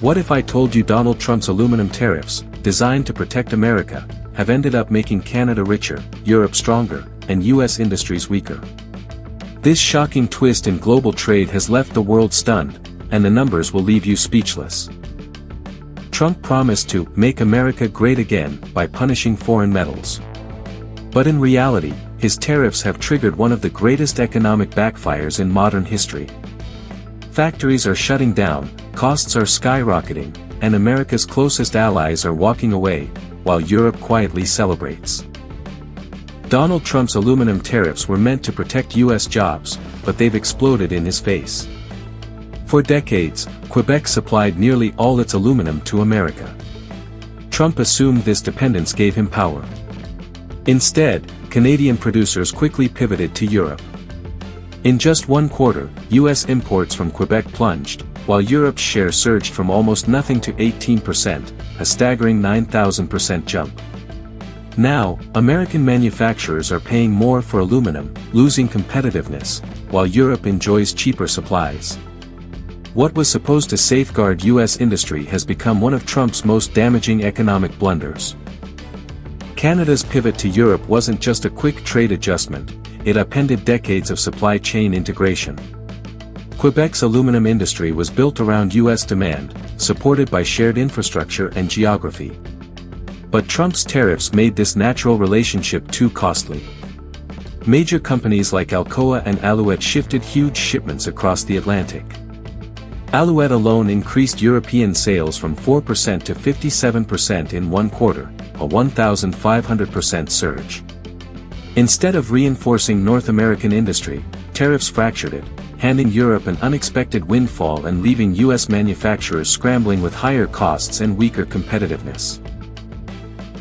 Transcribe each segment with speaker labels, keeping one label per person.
Speaker 1: What if I told you Donald Trump's aluminum tariffs, designed to protect America, have ended up making Canada richer, Europe stronger, and US industries weaker? This shocking twist in global trade has left the world stunned, and the numbers will leave you speechless. Trump promised to make America great again by punishing foreign metals. But in reality, his tariffs have triggered one of the greatest economic backfires in modern history. Factories are shutting down, costs are skyrocketing, and America's closest allies are walking away, while Europe quietly celebrates. Donald Trump's aluminum tariffs were meant to protect US jobs, but they've exploded in his face. For decades, Quebec supplied nearly all its aluminum to America. Trump assumed this dependence gave him power. Instead, Canadian producers quickly pivoted to Europe. In just one quarter, US imports from Quebec plunged, while Europe's share surged from almost nothing to 18%, a staggering 9,000% jump. Now, American manufacturers are paying more for aluminum, losing competitiveness, while Europe enjoys cheaper supplies. What was supposed to safeguard US industry has become one of Trump's most damaging economic blunders. Canada's pivot to Europe wasn't just a quick trade adjustment, it upended decades of supply chain integration. Quebec's aluminum industry was built around US demand, supported by shared infrastructure and geography. But Trump's tariffs made this natural relationship too costly. Major companies like Alcoa and Alouette shifted huge shipments across the Atlantic. Alouette alone increased European sales from 4% to 57% in one quarter, a 1,500% surge. Instead of reinforcing North American industry, tariffs fractured it, handing Europe an unexpected windfall and leaving US manufacturers scrambling with higher costs and weaker competitiveness.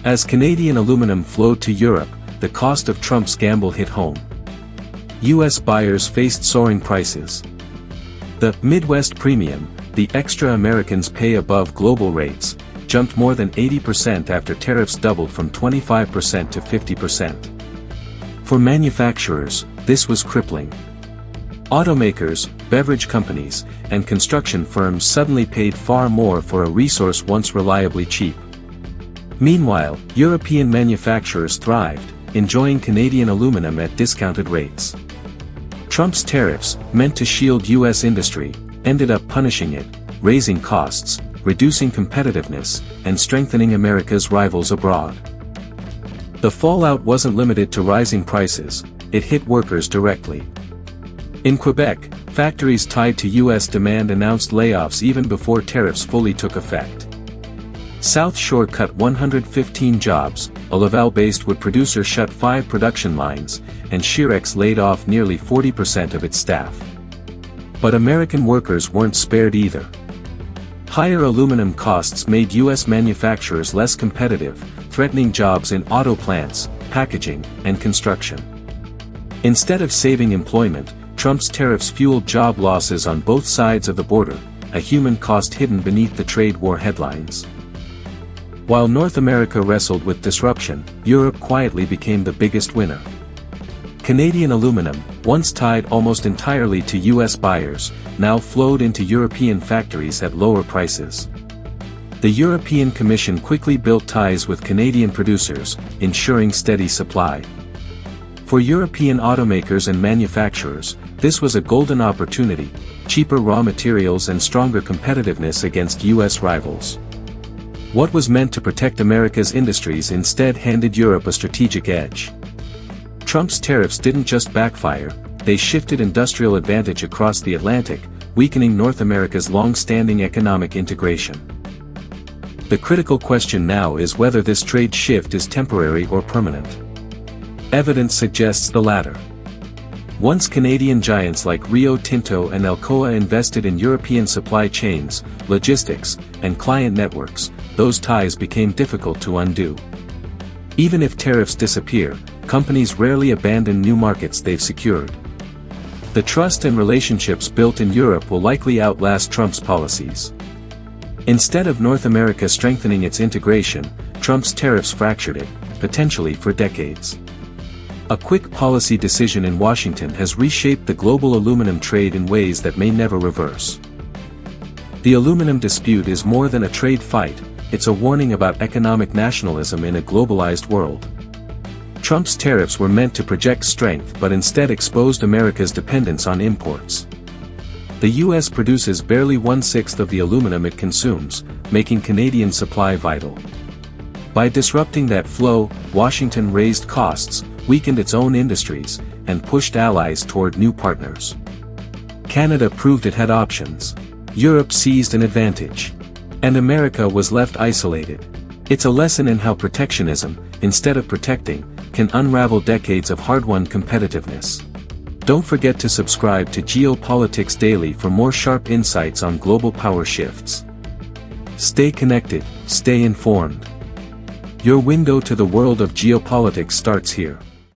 Speaker 1: As Canadian aluminum flowed to Europe, the cost of Trump's gamble hit home. US buyers faced soaring prices. The Midwest Premium, the extra Americans pay above global rates, jumped more than 80% after tariffs doubled from 25% to 50%. For manufacturers, this was crippling. Automakers, beverage companies, and construction firms suddenly paid far more for a resource once reliably cheap. Meanwhile, European manufacturers thrived, enjoying Canadian aluminum at discounted rates. Trump's tariffs, meant to shield US industry, ended up punishing it, raising costs, reducing competitiveness, and strengthening America's rivals abroad. The fallout wasn't limited to rising prices, it hit workers directly. In Quebec, factories tied to US demand announced layoffs even before tariffs fully took effect. South Shore cut 115 jobs, a Laval-based wood producer shut 5 production lines, and Chirex laid off nearly 40% of its staff. But American workers weren't spared either. Higher aluminum costs made US manufacturers less competitive, threatening jobs in auto plants, packaging, and construction. Instead of saving employment, Trump's tariffs fueled job losses on both sides of the border, a human cost hidden beneath the trade war headlines. While North America wrestled with disruption, Europe quietly became the biggest winner. Canadian aluminum, once tied almost entirely to US buyers, now flowed into European factories at lower prices. The European Commission quickly built ties with Canadian producers, ensuring steady supply. For European automakers and manufacturers, this was a golden opportunity, cheaper raw materials and stronger competitiveness against US rivals. What was meant to protect America's industries instead handed Europe a strategic edge. Trump's tariffs didn't just backfire, they shifted industrial advantage across the Atlantic, weakening North America's long-standing economic integration. The critical question now is whether this trade shift is temporary or permanent. Evidence suggests the latter. Once Canadian giants like Rio Tinto and Alcoa invested in European supply chains, logistics, and client networks, those ties became difficult to undo. Even if tariffs disappear, companies rarely abandon new markets they've secured. The trust and relationships built in Europe will likely outlast Trump's policies. Instead of North America strengthening its integration, Trump's tariffs fractured it, potentially for decades. A quick policy decision in Washington has reshaped the global aluminum trade in ways that may never reverse. The aluminum dispute is more than a trade fight, it's a warning about economic nationalism in a globalized world. Trump's tariffs were meant to project strength but instead exposed America's dependence on imports. The US produces barely 1/6 of the aluminum it consumes, making Canadian supply vital. By disrupting that flow, Washington raised costs, weakened its own industries, and pushed allies toward new partners. Canada proved it had options. Europe seized an advantage. And America was left isolated. It's a lesson in how protectionism, instead of protecting, can unravel decades of hard-won competitiveness. Don't forget to subscribe to Geopolitics Daily for more sharp insights on global power shifts. Stay connected, stay informed. Your window to the world of geopolitics starts here.